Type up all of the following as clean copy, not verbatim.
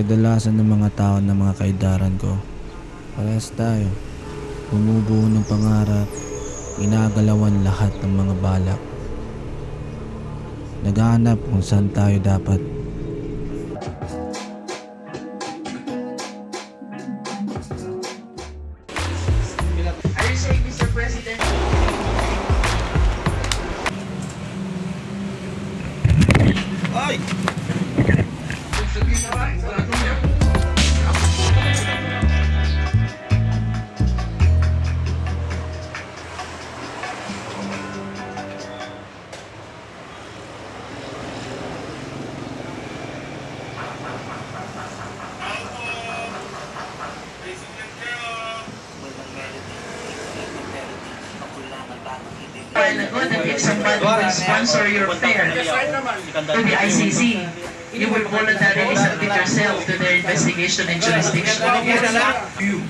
kadalasan ng mga tao na mga kaidaran ko. Parehas tayo. Bumubuo ng pangarap, ginagalawan lahat ng mga balak. Naghahanap kung saan tayo dapat. Are you saying, Mr. President? Ay! While ago that if somebody will sponsor your fare to the ICC, you will voluntarily submit yourself to their investigation and jurisdiction. You.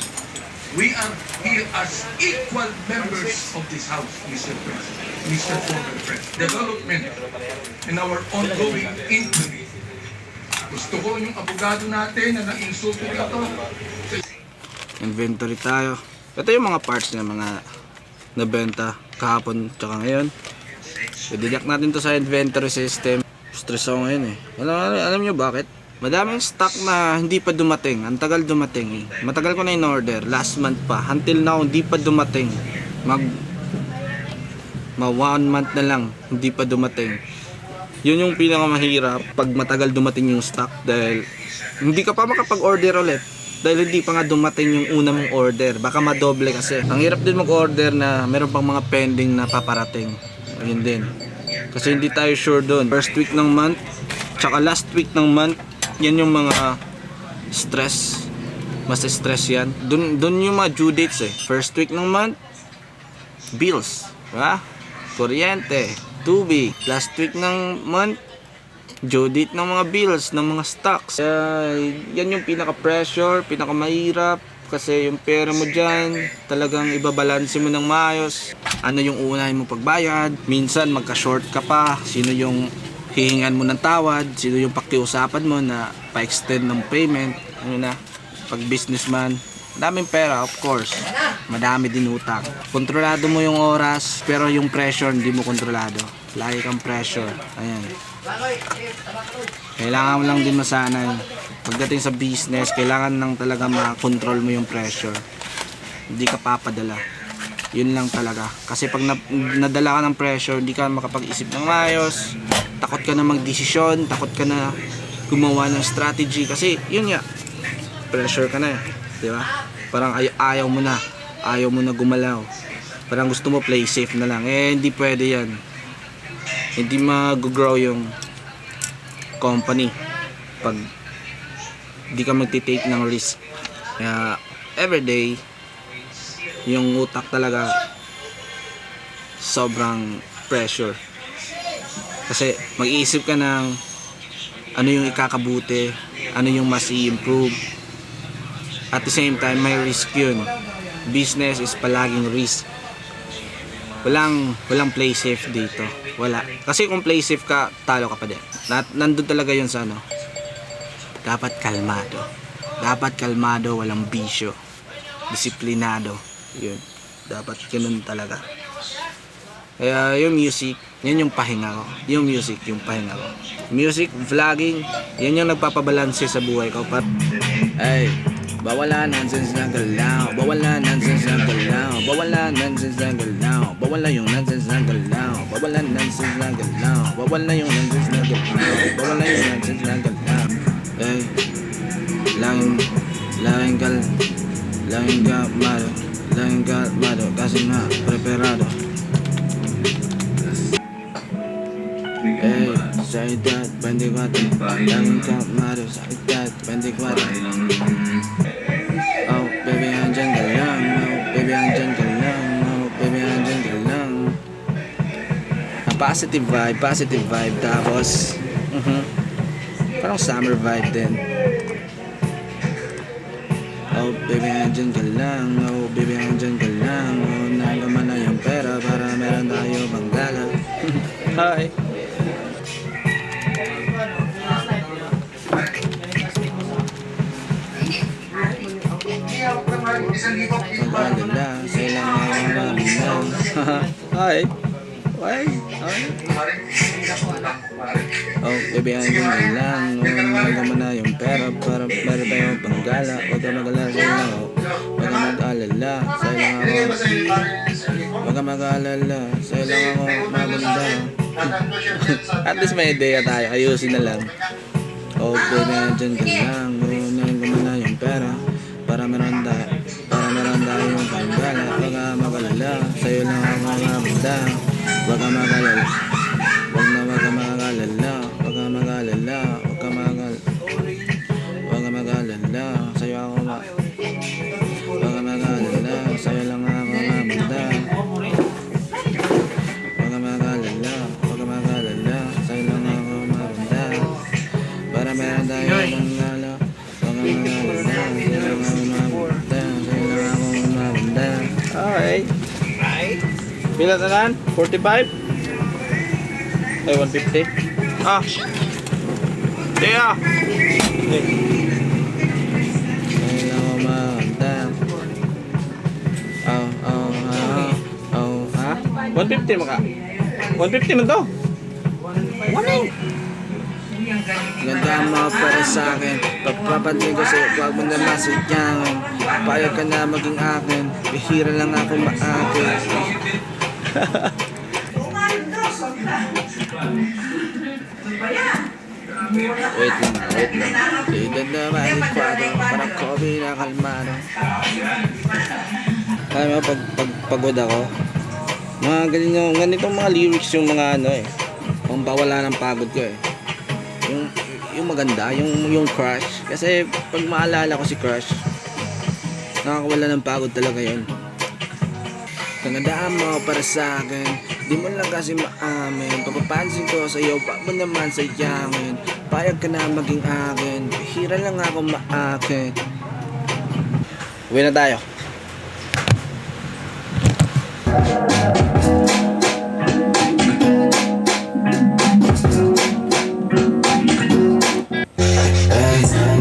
We are here as equal members of this House, Mr. President, Mr. Former President. Development in our ongoing inquiry. Gusto ko yung abogado natin na na-insulto dito. Inventory tayo. Ito yung mga parts na mga nabenta kahapon tsaka ngayon. I-deduct natin to sa inventory system. Stress ako ngayon eh. Alam nyo bakit? Madaming stock na hindi pa dumating. Ang tagal dumating eh. Matagal ko na in order. Last month pa. Until now, hindi pa dumating. Ma 1 month na lang. Hindi pa dumating. Yun yung pinakamahirap pag matagal dumating yung stock. Dahil hindi ka pa makapag-order ulit. Dahil hindi pa nga dumating yung una mong order. Baka madoble kasi. Ang hirap din mag-order na meron pang mga pending na paparating. Ayun din. Kasi hindi tayo sure doon. First week ng month, tsaka last week ng month, yan yung mga stress. Mas stress yan. Doon yung mga due dates eh. First week ng month, bills. Diba? Kuryente, tubig. Last week ng month, due date ng mga bills, ng mga stocks. Yan yung pinaka-pressure, pinaka-mahirap. Kasi yung pera mo dyan, talagang ibabalanse mo ng maayos. Ano yung unahin mo pagbayad. Minsan magka-short ka pa. Sino yung hihingan mo ng tawad. Sino yung pakiusapan mo na pa-extend ng payment. Ano na, pag businessman. Madaming pera, of course. Madami din utang. Kontrolado mo yung oras, pero yung pressure hindi mo kontrolado. Lagi kang pressure. Ayan. Kailangan mo lang din masanay. Pagdating sa business, kailangan lang talaga ma-control mo yung pressure. Hindi ka papadala. Yun lang talaga. Kasi pag nadala ka ng pressure, hindi ka makapag-isip ng maayos. Takot ka na magdesisyon, takot ka na gumawa ng strategy. Kasi yun nga, pressure ka na. Di ba? Parang ayaw mo na. Ayaw mo na gumalaw. Parang gusto mo play safe na lang. Eh, hindi pwede yan. Hindi mag-grow yung company pag di ka magti-take ng risk. Kaya everyday yung utak talaga sobrang pressure. Kasi mag-iisip ka ng ano yung ikakabuti, ano yung mas i-improve. At the same time may risk yun. Business is palaging risk. Walang play safe dito. Wala. Kasi kung play safe ka, talo ka pa din. Nandun talaga yun sa ano. Dapat kalmado. Dapat kalmado, walang bisyo. Disiplinado. Yun. Dapat ganun talaga. Kaya yung music, yan yung pahinga ko. Yung music, yung pahinga ko. Music, vlogging, yan yung nagpapabalanse sa buhay ko. Ay, bawala nonsense na galaw. Bawala nonsense na galaw. Bawala nonsense na galaw. Bawala yung nonsense na galaw. Bawala nonsense na galaw. Bawala yung nonsense na galaw. Bawala yung nonsense na galaw. Ay, langing kalmado, kasi na preparado. Eh, sa edad 24, langing kalmado, sa edad 24. Oh, baby, andyan ka lang. Oh, baby, andyan ka lang. Oh, baby, andyan ka lang. Positive vibe, tapos parang summer vibe din. Oh baby, andyan ka lang. Oh baby, andyan ka lang. Oh, nagaman na yung pera para meron tayo pang gala. Hi. Mag-alala, sa'yo lang ako maminang. Hi. Why? Oh, baby, ang ganda lang. Huwag mo na yung pera para meron tayong panggala. Huwag ka mag-alala sa'yo lang ako. Huwag ka mag-alala, sa'yo lang ako. Huwag ka mag-alala, sa'yo lang ako maganda. At least may idea tayo, ayusin na lang. Oh, baby, dyan ka lang. Huwag mo na yung pera para meron tayong panggala. Huwag ka mag-alala, sa'yo lang ako maganda. Huwag ka mag-alala. Huwag ka mag-alala. Huwag ka mag-alala. Huwag ka mag-alala. Sa'yo ako Huwag ka mag-alala. Sa'yo lang ako maganda. Huwag ka mag-alala. Huwag ka mag-alala. Sa'yo lang ako maganda. Para meron tayo ng gala. Huwag ka mag-alala. Sa'yo lang ako maganda. Sa'yo lang ako maganda. Okay. Pila tanan? 45? Ay, 150? Ah! Tiya! Eh. Ay, lang ako maganda. Ha? 150 maka? 150 man to? 1 Ganda ang mga para sa akin. Pagpapansin ko sa'yo, huwag mo na masadyangan. Payag ka na maging akin. Bihira lang ako maakin. Wait lang. Lidan na malikwado, parang Kobe na kalmado. Alam mo, pagod ako, mga ganitong mga lyrics yung mga ano eh, pampawala ng pagod ko eh. Yung maganda, yung crush. Kasi pag maalala ko si crush, nakakawala ng pagod talaga yun. Kagandaan mo para sa akin, di mo lang kasi maamin. Papapansin ko sa'yo, pa mo naman sadyamin. Payag ka na maging akin, hira lang ako maakin. Uwi na tayo.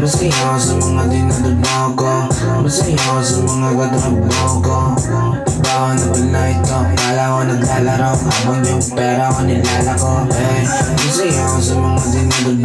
Masaya ako sa mga dinadagdaw ko. Masaya ako sa mga katrabaho ko. Trabaho na pala ito. Kala ko naglalaro habang yung pera ko nilalako. Masaya ako sa mga dinadagdaw